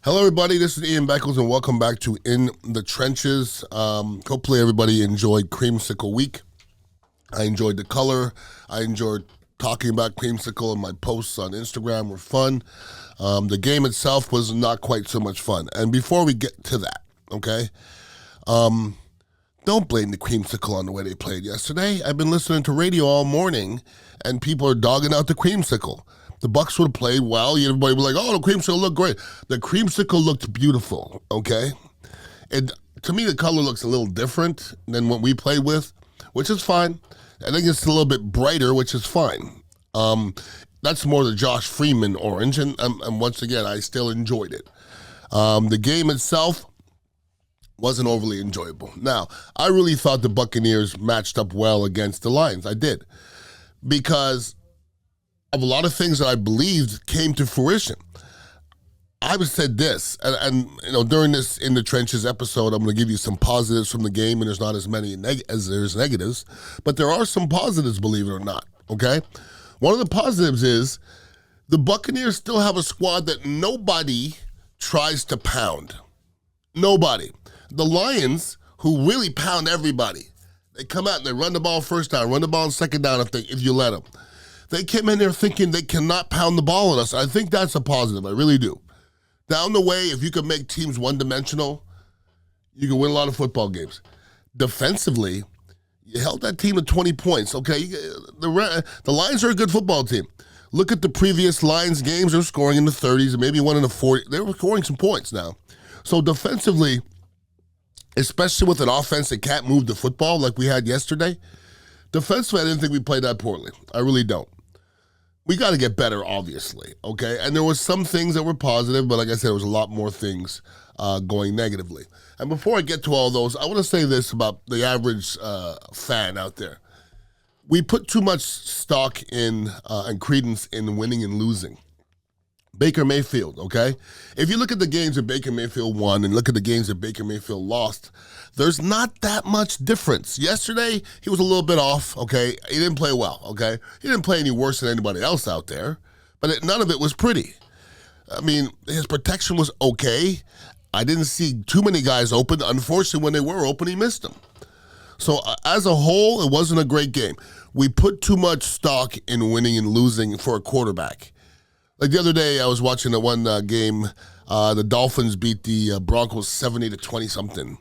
Hello, everybody. This is Ian Beckles, and welcome back to In the Trenches. Hopefully, everybody enjoyed Creamsicle Week. I enjoyed the color. I enjoyed talking about Creamsicle, and my posts on Instagram were fun. The game itself was not quite so much fun. And before we get to that, okay, don't blame the Creamsicle on the way they played yesterday. I've been listening to radio all morning, and people are dogging out the Creamsicle. The Bucs would have played well. Everybody was like, oh, the Creamsicle looked great. The Creamsicle looked beautiful, okay? And to me, the color looks a little different than what we played with, which is fine. I think it's a little bit brighter, which is fine. That's more the Josh Freeman orange, and once again, I still enjoyed it. The game itself wasn't overly enjoyable. Now, I really thought the Buccaneers matched up well against the Lions. I did. Because of a lot of things that I believed came to fruition. I said this, and during this In the Trenches episode, I'm going to give you some positives from the game, and there's not as many as there's negatives, but there are some positives, believe it or not, okay? One of the positives is the Buccaneers still have a squad that nobody tries to pound. Nobody. The Lions, who really pound everybody, they come out and they run the ball first down, run the ball on second down if you let them. They came in there thinking they cannot pound the ball on us. I think that's a positive. I really do. Down the way, if you can make teams one-dimensional, you can win a lot of football games. Defensively, you held that team to 20 points, okay? The Lions are a good football team. Look at the previous Lions games. They're scoring in the 30s and maybe one in the 40s. They were scoring some points now. So defensively, especially with an offense that can't move the football like we had yesterday, defensively, I didn't think we played that poorly. I really don't. We got to get better, obviously, okay? And there was some things that were positive, but like I said, there was a lot more things going negatively. And before I get to all those, I want to say this about the average fan out there. We put too much stock in and credence in winning and losing. Baker Mayfield, okay? If you look at the games that Baker Mayfield won and look at the games that Baker Mayfield lost, there's not that much difference. Yesterday, he was a little bit off, okay? He didn't play well, okay? He didn't play any worse than anybody else out there, but none of it was pretty. I mean, his protection was okay. I didn't see too many guys open. Unfortunately, when they were open, he missed them. So as a whole, it wasn't a great game. We put too much stock in winning and losing for a quarterback. Like the other day, I was watching the one game. The Dolphins beat the Broncos 70-20-something.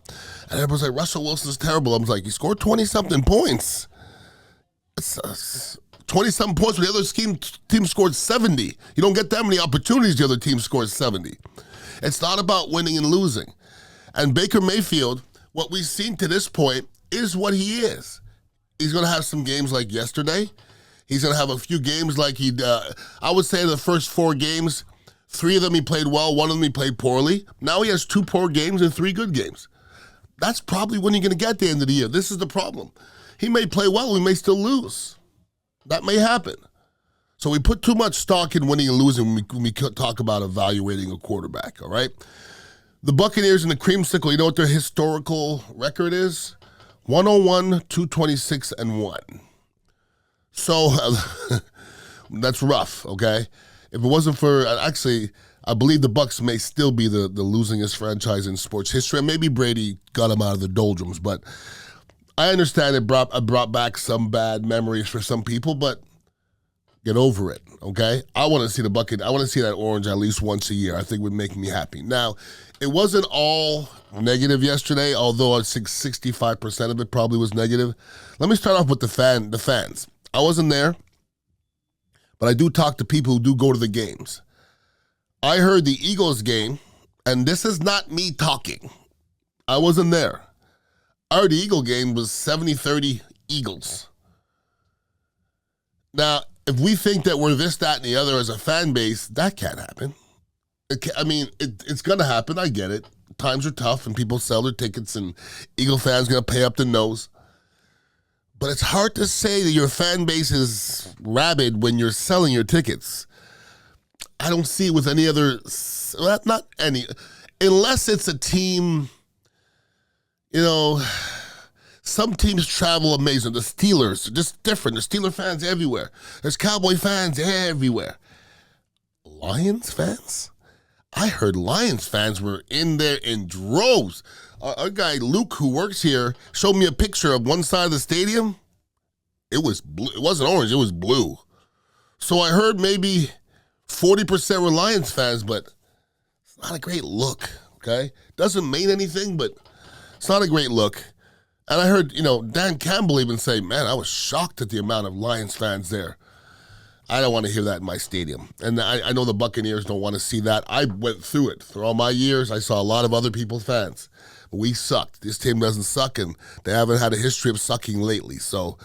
And everybody's like, Russell Wilson's terrible. I was like, he scored 20-something points. 20-something points when the other team scored 70. You don't get that many opportunities the other team scores 70. It's not about winning and losing. And Baker Mayfield, what we've seen to this point is what he is. He's going to have some games like yesterday. He's going to have a few games like I would say the first 4 games, 3 of them he played well, 1 of them he played poorly. Now he has 2 poor games and 3 good games. That's probably when you're going to get at the end of the year. This is the problem. He may play well, we may still lose. That may happen. So we put too much stock in winning and losing when we talk about evaluating a quarterback, all right? The Buccaneers and the Creamsicle, you know what their historical record is? 101, 226, and 1. So that's rough, okay? If it wasn't for, actually, I believe the Bucs may still be the losingest franchise in sports history. And maybe Brady got them out of the doldrums, but I understand it brought back some bad memories for some people, but get over it, okay? I want to see the bucket. I want to see that orange at least once a year. I think would make me happy. Now, it wasn't all negative yesterday, although I think 65% of it probably was negative. Let me start off with the fans. I wasn't there, but I do talk to people who do go to the games. I heard the Eagles game, and this is not me talking. I wasn't there. I heard the Eagle game was 70-30 Eagles. Now, if we think that we're this, that, and the other as a fan base, that can't happen. It's going to happen. I get it. Times are tough, and people sell their tickets, and Eagle fans going to pay up the nose. But it's hard to say that your fan base is rabid when you're selling your tickets. I don't see it with any other, not any, unless it's a team, some teams travel amazing. The Steelers are just different. There's Steeler fans everywhere. There's Cowboy fans everywhere. Lions fans? I heard Lions fans were in there in droves. Our guy Luke, who works here, showed me a picture of one side of the stadium. It was blue. It wasn't orange, it was blue. So I heard maybe 40% were Lions fans, but it's not a great look, okay? Doesn't mean anything, but it's not a great look. And I heard, Dan Campbell even say, man, I was shocked at the amount of Lions fans there. I don't want to hear that in my stadium. And I know the Buccaneers don't want to see that. I went through it. Through all my years, I saw a lot of other people's fans. But we sucked. This team doesn't suck, and they haven't had a history of sucking lately. So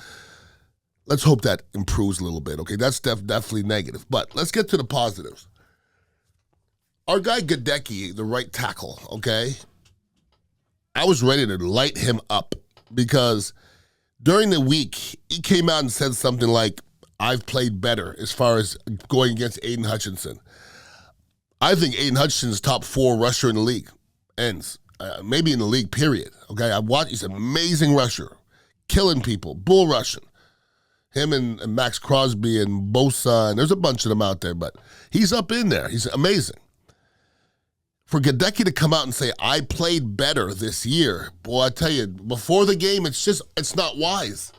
let's hope that improves a little bit, okay? That's definitely negative. But let's get to the positives. Our guy Gadecki, the right tackle, okay? I was ready to light him up because during the week, he came out and said something like, I've played better as far as going against Aiden Hutchinson. I think Aiden Hutchinson's top 4 rusher in the league. Ends. Maybe in the league, period. Okay, he's an amazing rusher. Killing people, bull rushing. Him and Max Crosby and Bosa, and there's a bunch of them out there, but he's up in there. He's amazing. For Gadecki to come out and say, I played better this year, boy, I tell you, before the game, it's not wise.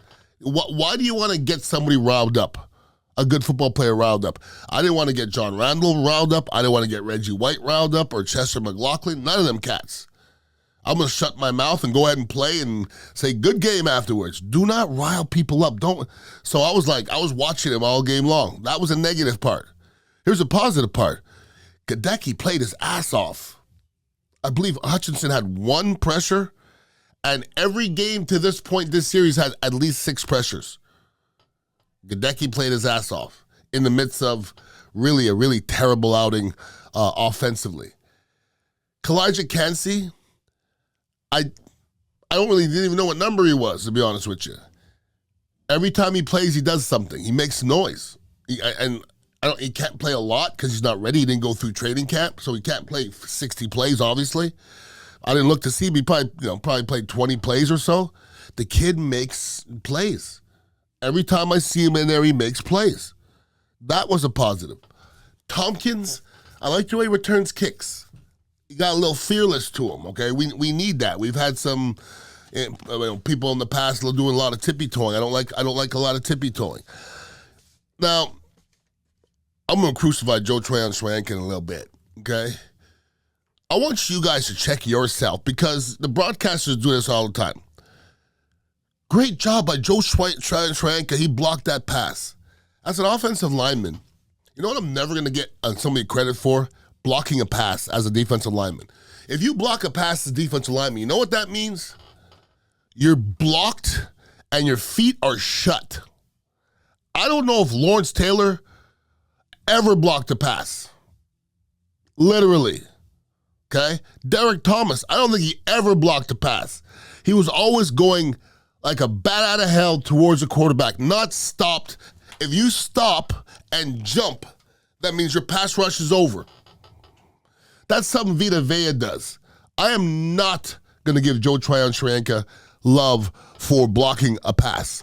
Why do you want to get somebody riled up, a good football player riled up? I didn't want to get John Randall riled up. I didn't want to get Reggie White riled up or Chester McLaughlin. None of them cats. I'm going to shut my mouth and go ahead and play and say, good game afterwards. Do not rile people up. Don't. So I was watching him all game long. That was a negative part. Here's a positive part. Gadecki played his ass off. I believe Hutchinson had 1 pressure, and every game to this point this series had at least 6 pressures. Gadecki played his ass off in the midst of a really terrible outing offensively. Kalijah Kancey, I didn't even know what number he was, to be honest with you. Every time he plays, he does something. He makes noise. He can't play a lot because he's not ready. He didn't go through training camp, so he can't play 60 plays, obviously. I didn't look to see, but he probably played 20 plays or so. The kid makes plays. Every time I see him in there, he makes plays. That was a positive. Tompkins, I like the way he returns kicks. He got a little fearless to him, okay? We need that. We've had some people in the past doing a lot of tippy-toeing. I don't like a lot of tippy-toeing. Now, I'm going to crucify Joe Tryon-Schwank in a little bit, okay? I want you guys to check yourself because the broadcasters do this all the time. Great job by Joe Tryon-Schwank. He blocked that pass. As an offensive lineman, you know what I'm never going to get somebody credit for? Blocking a pass as a defensive lineman. If you block a pass as a defensive lineman, you know what that means? You're blocked and your feet are shut. I don't know if Lawrence Taylor ever blocked a pass. Literally. Okay? Derek Thomas, I don't think he ever blocked a pass. He was always going like a bat out of hell towards the quarterback, not stopped. If you stop and jump, that means your pass rush is over. That's something Vita Vea does. I am not going to give Joe Tryon-Schwank love for blocking a pass.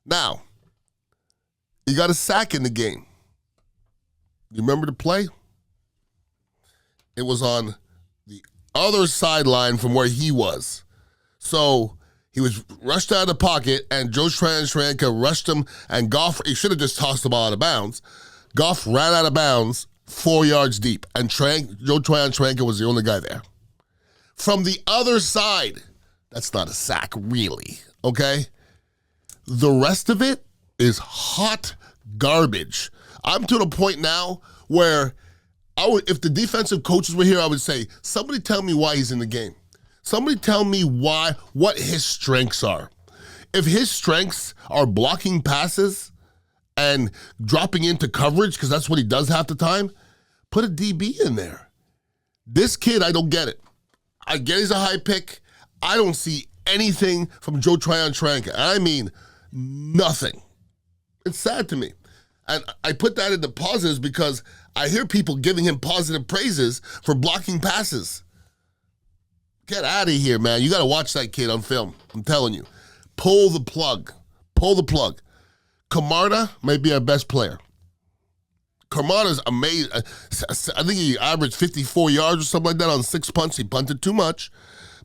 Now, he got a sack in the game. You remember the play? It was on the other sideline from where he was. So he was rushed out of the pocket, and Joe Tryon-Schwank rushed him, and Goff, he should have just tossed the ball out of bounds. Goff ran out of bounds 4 yards deep, and Joe Tryon-Schwank was the only guy there. From the other side, that's not a sack, really, okay? The rest of it is hot garbage. I'm to the point now where if the defensive coaches were here, I would say, somebody tell me why he's in the game. Somebody tell me what his strengths are. If his strengths are blocking passes and dropping into coverage, because that's what he does half the time, put a DB in there. This kid, I don't get it. I get he's a high pick. I don't see anything from Joe Tryon-Schwank. I mean, nothing. It's sad to me. And I put that in the positives because I hear people giving him positive praises for blocking passes. Get out of here, man. You got to watch that kid on film. I'm telling you. Pull the plug. Pull the plug. Camarda might be our best player. Carmana's amazing. I think he averaged 54 yards or something like that on 6 punts. He punted too much,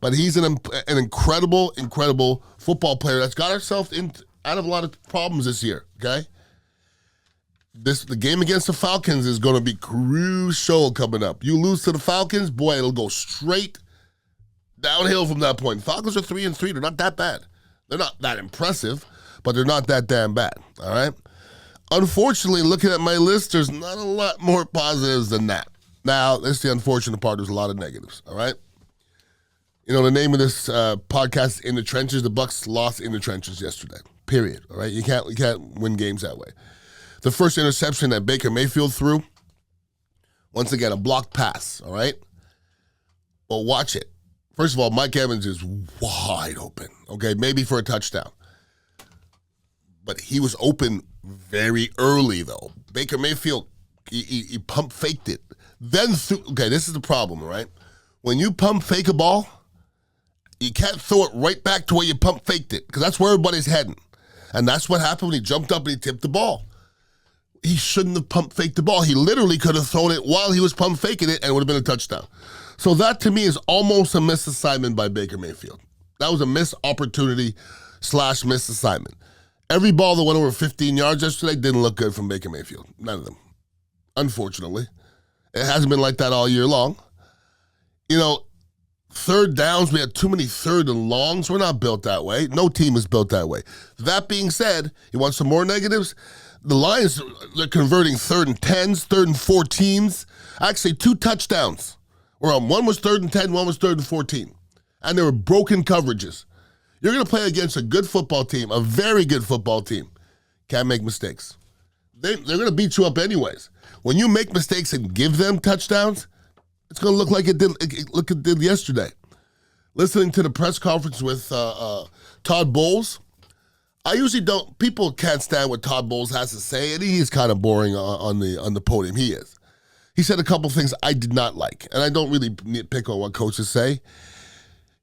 but he's an incredible football player that's got himself out of a lot of problems this year, okay? The game against the Falcons is going to be crucial coming up. You lose to the Falcons, boy, it'll go straight downhill from that point. Falcons are 3-3. They're not that bad. They're not that impressive, but they're not that damn bad, all right? Unfortunately, looking at my list, there's not a lot more positives than that. Now, that's the unfortunate part. There's a lot of negatives, all right? You know, the name of this podcast is In the Trenches. The Bucs lost in the trenches yesterday, period, all right? You can't win games that way. The first interception that Baker Mayfield threw, once again, a blocked pass, all right? Well, watch it. First of all, Mike Evans is wide open, okay? Maybe for a touchdown. But he was open very early, though. Baker Mayfield, he pump faked it. Then, okay, this is the problem, all right? When you pump fake a ball, you can't throw it right back to where you pump faked it, because that's where everybody's heading. And that's what happened when he jumped up and he tipped the ball. He shouldn't have pump faked the ball. He literally could have thrown it while he was pump faking it, and it would have been a touchdown. So that, to me, is almost a missed assignment by Baker Mayfield. That was a missed opportunity / missed assignment. Every ball that went over 15 yards yesterday didn't look good from Baker Mayfield. None of them. Unfortunately. It hasn't been like that all year long. You know, third downs, we had too many third and longs. We're not built that way. No team is built that way. That being said, you want some more negatives? The Lions, they're converting 3rd and 10s, 3rd and 14s. Actually, 2 touchdowns. One was 3rd and 10, one was 3rd and 14. And there were broken coverages. You're going to play against a good football team, a very good football team. Can't make mistakes. They're going to beat you up anyways. When you make mistakes and give them touchdowns, it's going to look like it did yesterday. Listening to the press conference with Todd Bowles, I usually don't. People can't stand what Todd Bowles has to say, and he's kind of boring on the podium. He is. He said a couple things I did not like, and I don't really nitpick on what coaches say.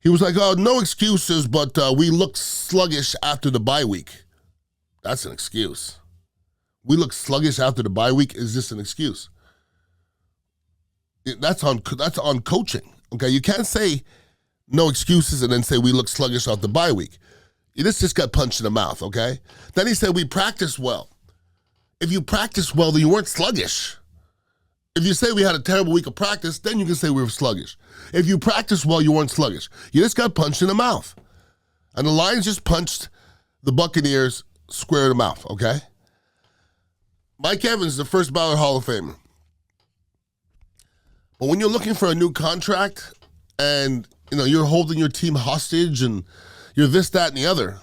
He was like, "Oh, no excuses, but we looked sluggish after the bye week." That's an excuse. We look sluggish after the bye week. Is this an excuse? That's on coaching. Okay, you can't say no excuses and then say we look sluggish off the bye week. This just got punched in the mouth. Okay. Then he said we practiced well. If you practiced well, then you weren't sluggish. If you say we had a terrible week of practice, then you can say we were sluggish. If you practiced well, you weren't sluggish. You just got punched in the mouth. And the Lions just punched the Buccaneers square in the mouth, okay? Mike Evans, the first ballot Hall of Famer. But when you're looking for a new contract and, you're holding your team hostage and you're this, that, and the other,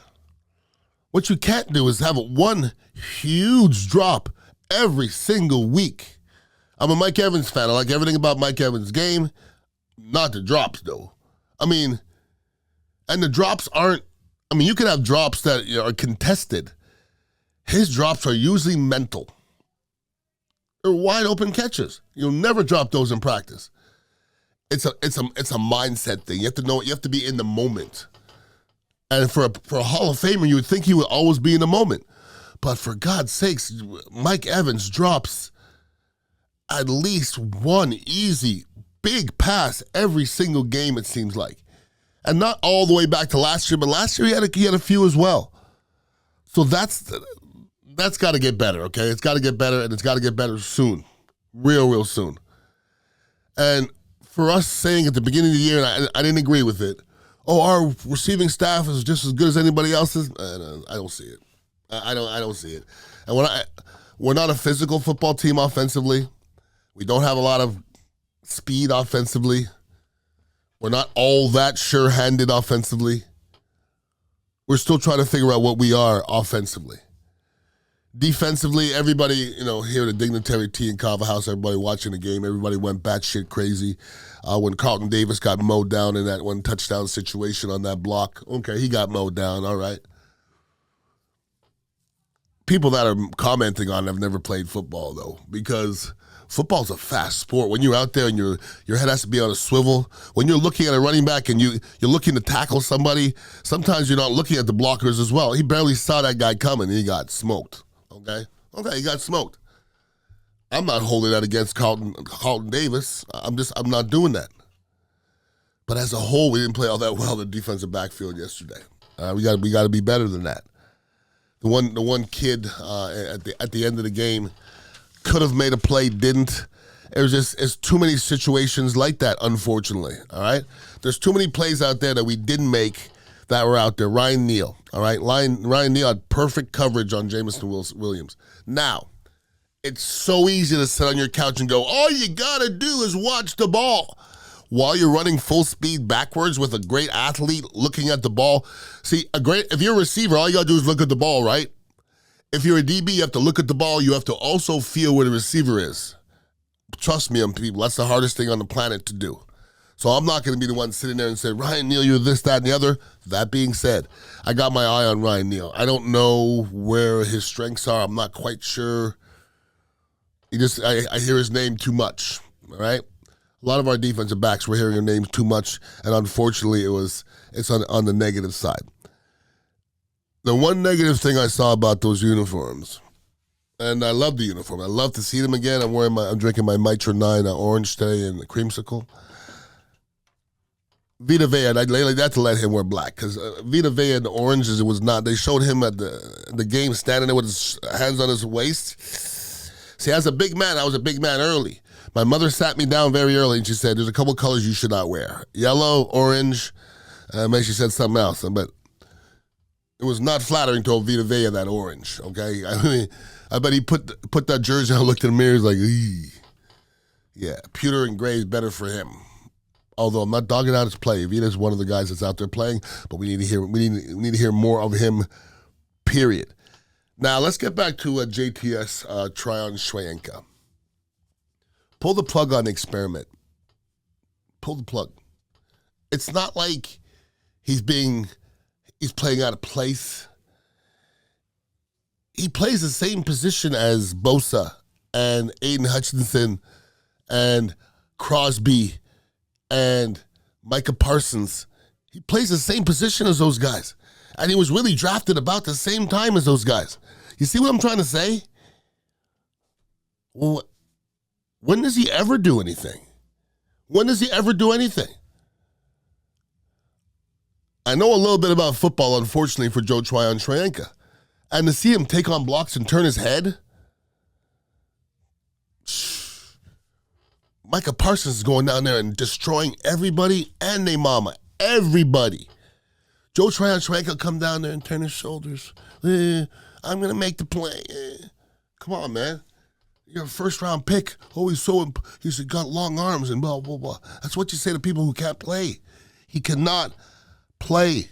what you can't do is have one huge drop every single week. I'm a Mike Evans fan. I like everything about Mike Evans' game. Not the drops, though. And the drops aren't, you can have drops that are contested. His drops are usually mental. They're wide open catches. You'll never drop those in practice. It's a mindset thing. You have to know, you have to be in the moment. And for a Hall of Famer, you would think he would always be in the moment. But for God's sakes, Mike Evans drops at least one easy, big pass every single game, it seems like. And not all the way back to last year, but last year he had a few as well. So that's got to get better, okay? It's got to get better, and it's got to get better soon. Real soon. And for us saying at the beginning of the year, and I didn't agree with it, our receiving staff is just as good as anybody else's, I don't see it. I don't see it. And we're not a physical football team offensively. We don't have a lot of speed offensively. We're not all that sure-handed offensively. We're still trying to figure out what we are offensively. Defensively, everybody, here at the Dignitary Tea and Kava House, everybody watching the game, everybody went batshit crazy when Carlton Davis got mowed down in that one touchdown situation on that block. Okay, he got mowed down, all right. People that are commenting on it have never played football, though, because football's a fast sport. When you're out there and your head has to be on a swivel, when you're looking at a running back and you're looking to tackle somebody, sometimes you're not looking at the blockers as well. He barely saw that guy coming and he got smoked, okay? Okay, he got smoked. I'm not holding that against Carlton Davis. I'm not doing that. But as a whole, we didn't play all that well in the defensive backfield yesterday. We got to be better than that. The one kid at the end of the game could have made a play, didn't. It's too many situations like that, unfortunately. All right, there's too many plays out there that we didn't make that were out there. Ryan Neal, all right, Ryan Neal had perfect coverage on Jameson Williams. Now, it's so easy to sit on your couch and go, all you gotta do is watch the ball while you're running full speed backwards with a great athlete looking at the ball. See, if you're a receiver, all you gotta do is look at the ball, right? If you're a DB, you have to look at the ball. You have to also feel where the receiver is. Trust me, people, that's the hardest thing on the planet to do. So I'm not going to be the one sitting there and say, Ryan Neal, you're this, that, and the other. That being said, I got my eye on Ryan Neal. I don't know where his strengths are. I'm not quite sure. I hear his name too much, all right? A lot of our defensive backs were hearing their names too much, and unfortunately it's on the negative side. The one negative thing I saw about those uniforms, and I love the uniform. I love to see them again. I'm drinking my Mitra 9 orange today and the creamsicle. Vita Vea, and I'd like that to let him wear black, because Vita Vea and the oranges, it was not. They showed him at the game standing there with his hands on his waist. See, as a big man, I was a big man early. My mother sat me down very early, and she said, there's a couple colors you should not wear. Yellow, orange, maybe she said something else, but it was not flattering to Vita Vea, that orange, okay? I bet he put that jersey on, looked in the mirror, he's like, eee. Yeah, pewter and gray is better for him. Although I'm not dogging out his play. Vita's one of the guys that's out there playing, but we need to hear more of him, period. Now, let's get back to JTS Tryon Schwenka. Pull the plug on the experiment. Pull the plug. It's not like he's playing out of place. He plays the same position as Bosa and Aiden Hutchinson and Crosby and Micah Parsons. He plays the same position as those guys. And he was really drafted about the same time as those guys. You see what I'm trying to say? Well, when does he ever do anything? When does he ever do anything? I know a little bit about football, unfortunately, for Joe Tryon Schwenka. And to see him take on blocks and turn his head, Micah Parsons is going down there and destroying everybody and their mama. Everybody. Joe Tryon Schwenka come down there and turn his shoulders. I'm going to make the play. Come on, man. You're a first-round pick. Oh, he's got long arms and blah, blah, blah. That's what you say to people who can't play. He cannot play.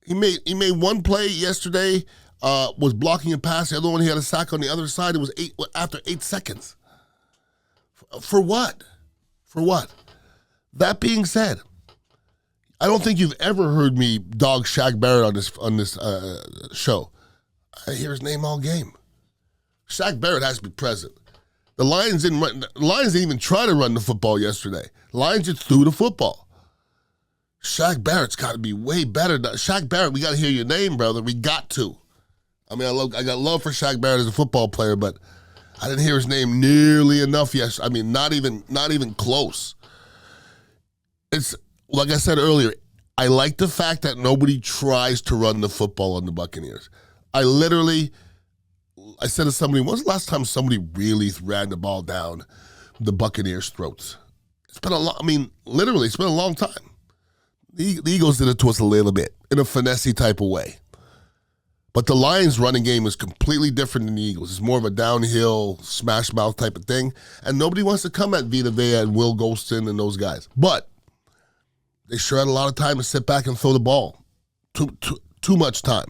He made one play yesterday, was blocking a pass. The other one, he had a sack on the other side. It was after 8 seconds. For what? For what? That being said, I don't think you've ever heard me dog Shaq Barrett on this show. I hear his name all game. Shaq Barrett has to be present. The Lions didn't even try to run the football yesterday. The Lions just threw the football. Shaq Barrett's got to be way better. Shaq Barrett, we got to hear your name, brother. We got to. I mean, I got love for Shaq Barrett as a football player, but I didn't hear his name nearly enough. Yes, I mean, not even close. It's like I said earlier. I like the fact that nobody tries to run the football on the Buccaneers. I said to somebody, when's the last time somebody really ran the ball down the Buccaneers' throats? It's been literally, it's been a long time. The Eagles did it to us a little bit in a finessey type of way. But the Lions' running game is completely different than the Eagles. It's more of a downhill, smash mouth type of thing. And nobody wants to come at Vita Vea and Will Golston and those guys. But they sure had a lot of time to sit back and throw the ball. Too much time.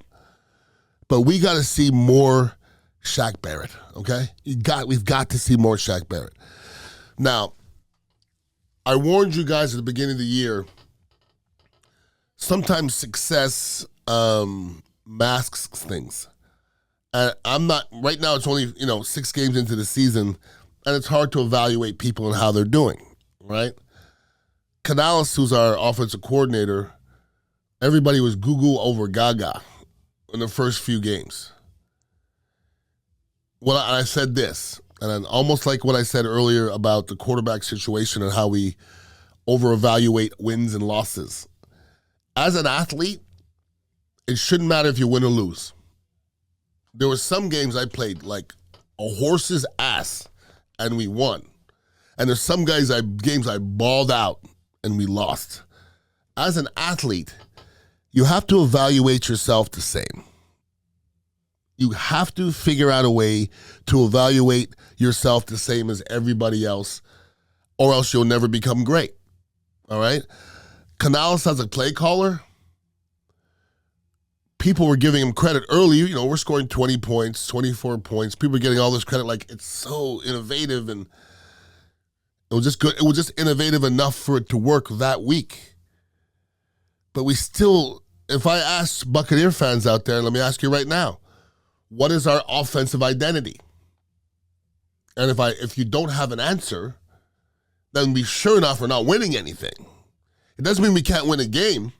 But we got to see more Shaq Barrett, okay? We've got to see more Shaq Barrett. Now, I warned you guys at the beginning of the year, sometimes success masks things. And I'm not, right now it's only, 6 games into the season, and it's hard to evaluate people and how they're doing, right? Canales, who's our offensive coordinator, everybody was Google over Gaga in the first few games. I said this, and then almost like what I said earlier about the quarterback situation and how we over-evaluate wins and losses. As an athlete, it shouldn't matter if you win or lose. There were some games I played like a horse's ass, and we won. And there's some games I balled out, and we lost. As an athlete, you have to evaluate yourself the same. You have to figure out a way to evaluate yourself the same as everybody else, or else you'll never become great. All right? Canales as a play caller, people were giving him credit early. You know, we're scoring 20 points, 24 points. People are getting all this credit like it's so innovative, and it was just good. It was just innovative enough for it to work that week. But we still, if I ask Buccaneer fans out there, let me ask you right now, what is our offensive identity? And if you don't have an answer, then we sure enough are not winning anything. It doesn't mean we can't win a game,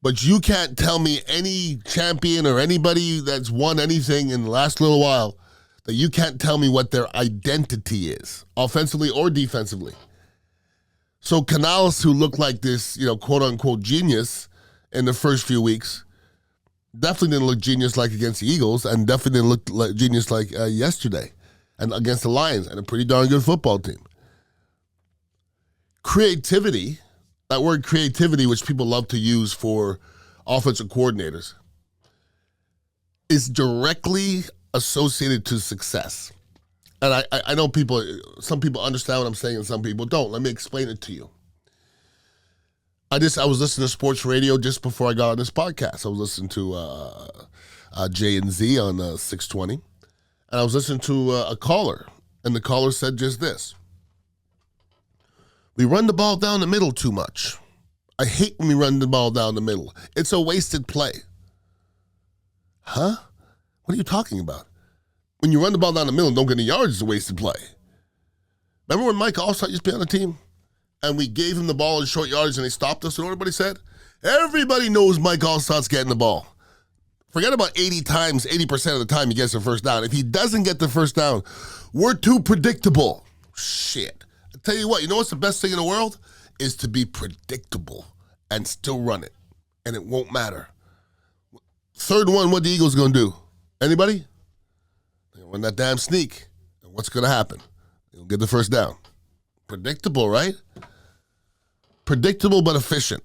but you can't tell me any champion or anybody that's won anything in the last little while that you can't tell me what their identity is, offensively or defensively. So Canales, who looked like this, quote unquote genius in the first few weeks, definitely didn't look genius like against the Eagles, and definitely didn't look like genius like yesterday and against the Lions, and a pretty darn good football team. Creativity, that word creativity, which people love to use for offensive coordinators, is directly associated to success. And I know some people understand what I'm saying and some people don't. Let me explain it to you. I was listening to sports radio just before I got on this podcast. I was listening to J and Z on 620, and I was listening to a caller, and the caller said just this: we run the ball down the middle too much. I hate when we run the ball down the middle. It's a wasted play. Huh? What are you talking about? When you run the ball down the middle and don't get any yards, it's a wasted play. Remember when Mike Allstott used to be on the team? And we gave him the ball in short yardage and they stopped us? You know what everybody said? Everybody knows Mike Allstott's getting the ball. Forget about 80% of the time he gets the first down. If he doesn't get the first down, we're too predictable. Shit. I tell you what, you know what's the best thing in the world? Is to be predictable and still run it. And it won't matter. Third one, what the Eagles going to do? Anybody? They're going to run that damn sneak. And what's going to happen? They'll get the first down. Predictable, right? Predictable but efficient.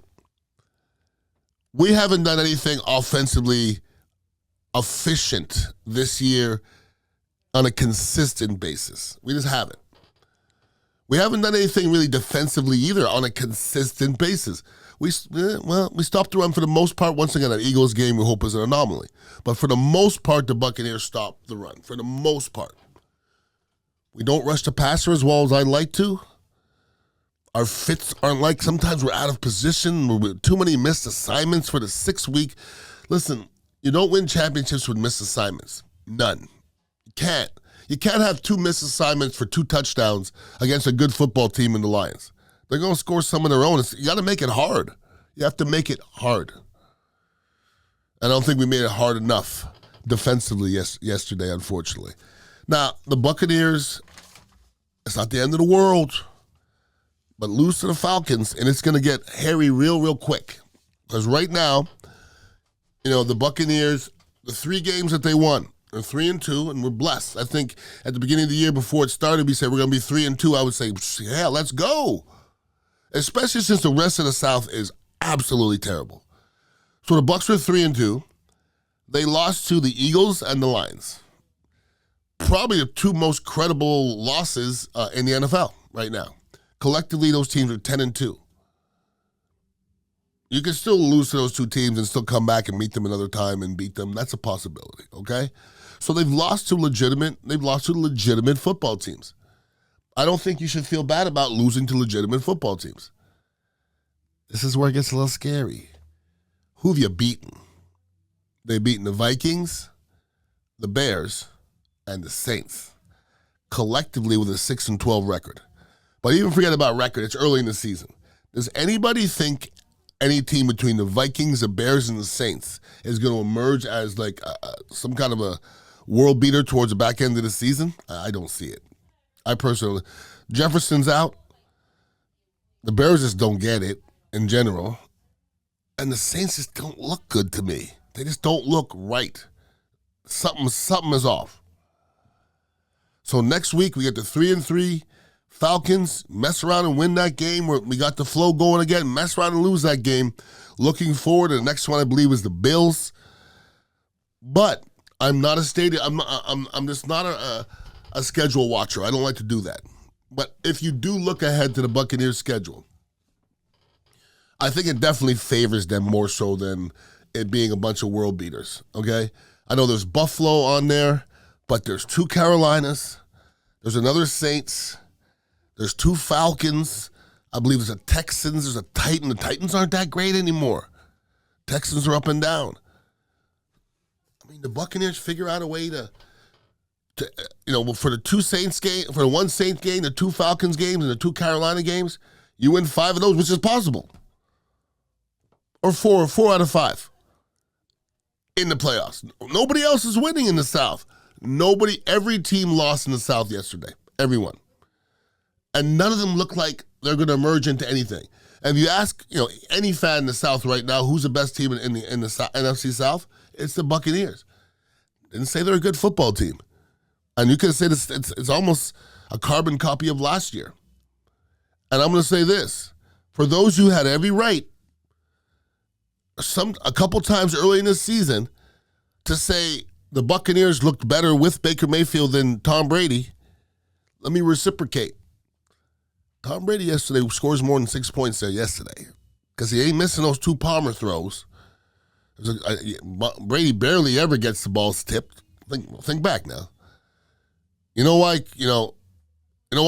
We haven't done anything offensively efficient this year on a consistent basis. We just haven't. We haven't done anything really defensively either on a consistent basis. We stopped the run for the most part. Once again, that Eagles game we hope is an anomaly. But for the most part, the Buccaneers stopped the run. For the most part. We don't rush the passer as well as I'd like to. Our fits aren't like, sometimes we're out of position. We're too many missed assignments for the 6th week. Listen, you don't win championships with missed assignments. None. You can't. You can't have 2 missed assignments for 2 touchdowns against a good football team in the Lions. They're going to score some of their own. You got to make it hard. You have to make it hard. I don't think we made it hard enough defensively yesterday, unfortunately. Now, the Buccaneers, it's not the end of the world, but lose to the Falcons, and it's going to get hairy real quick. Because right now, the Buccaneers, the 3 games that they won, they're 3-2, and we're blessed. I think at the beginning of the year before it started, we said we're going to be 3-2. I would say, yeah, let's go. Especially since the rest of the South is absolutely terrible. So the Bucs were 3-2. They lost to the Eagles and the Lions. Probably the 2 most credible losses in the NFL right now. Collectively, those teams are 10-2. You can still lose to those 2 teams and still come back and meet them another time and beat them. That's a possibility, okay? So they've lost to legitimate football teams. I don't think you should feel bad about losing to legitimate football teams. This is where it gets a little scary. Who have you beaten? They've beaten the Vikings, the Bears, and the Saints, collectively with a 6-12 record. But even forget about record, it's early in the season. Does anybody think any team between the Vikings, the Bears, and the Saints is going to emerge as like some kind of a world beater towards the back end of the season? I don't see it. I personally, Jefferson's out. The Bears just don't get it in general. And the Saints just don't look good to me. They just don't look right. Something is off. So next week we get the 3-3 Falcons. Mess around and win that game. We got the flow going again. Mess around and lose that game. Looking forward to the next one, I believe, is the Bills. But I'm not a stadium. I'm just not a schedule watcher. I don't like to do that. But if you do look ahead to the Buccaneers' schedule, I think it definitely favors them more so than it being a bunch of world beaters. Okay, I know there's Buffalo on there, but there's 2 Carolinas. There's another Saints. There's 2 Falcons. I believe there's a Texans. There's a Titan. The Titans aren't that great anymore. Texans are up and down. I mean, the Buccaneers figure out a way to for the 2 Saints game, for the 1 Saints game, the 2 Falcons games, and the 2 Carolina games, you win 5 of those, which is possible. Or 4 out of 5 in the playoffs. Nobody else is winning in the South. Every team lost in the South yesterday. Everyone. And none of them look like they're going to emerge into anything. And if you ask, any fan in the South right now, who's the best team in the NFC South? It's the Buccaneers. Didn't say they're a good football team. And you can say this, it's almost a carbon copy of last year. And I'm going to say this. For those who had every right, a couple times early in the season, to say the Buccaneers looked better with Baker Mayfield than Tom Brady, let me reciprocate. Tom Brady yesterday scores more than 6 points there yesterday because he ain't missing those 2 Palmer throws. Brady barely ever gets the balls tipped. Think back now. You know why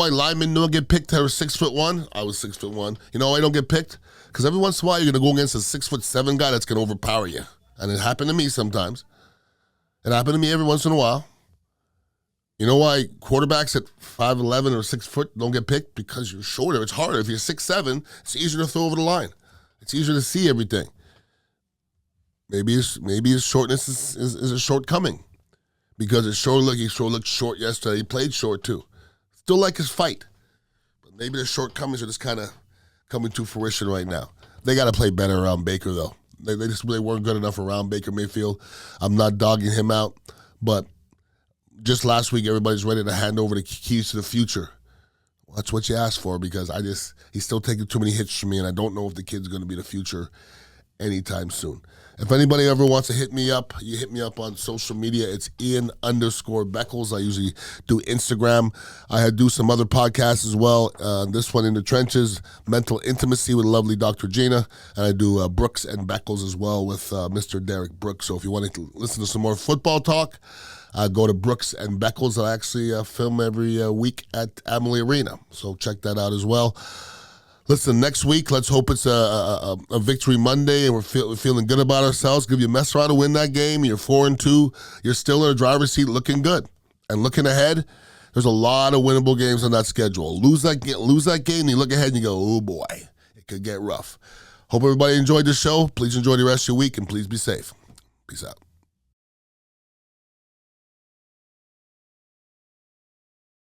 linemen don't get picked that are 6'1"? I was 6'1". You know why I don't get picked? Because every once in a while you're going to go against a 6'7" guy that's going to overpower you. And it happened to me sometimes. It happened to me every once in a while. You know why quarterbacks at 5'11" or 6 foot don't get picked? Because you're shorter. It's harder. If you're 6'7", it's easier to throw over the line. It's easier to see everything. Maybe his shortness is a shortcoming. Because he sure looked short yesterday. He played short too. Still like his fight. But maybe the shortcomings are just kind of coming to fruition right now. They got to play better around Baker, though. They just really weren't good enough around Baker Mayfield. I'm not dogging him out. But just last week, everybody's ready to hand over the keys to the future. Well, that's what you asked for because he's still taking too many hits from me, and I don't know if the kid's going to be the future anytime soon. If anybody ever wants to hit me up, you hit me up on social media. It's Ian_Beckles. I usually do Instagram. I do some other podcasts as well. This one, In the Trenches, Mental Intimacy with lovely Dr. Gina. And I do Brooks and Beckles as well with Mr. Derek Brooks. So if you want to listen to some more football talk, go to Brooks and Beckles. I actually film every week at Amalie Arena. So check that out as well. Listen, next week, let's hope it's a victory Monday and we're feeling good about ourselves. Give you a mess around to win that game. You're 4-2. You're still in the driver's seat looking good. And looking ahead, there's a lot of winnable games on that schedule. Lose that game, you look ahead and you go, oh boy, it could get rough. Hope everybody enjoyed the show. Please enjoy the rest of your week and please be safe. Peace out.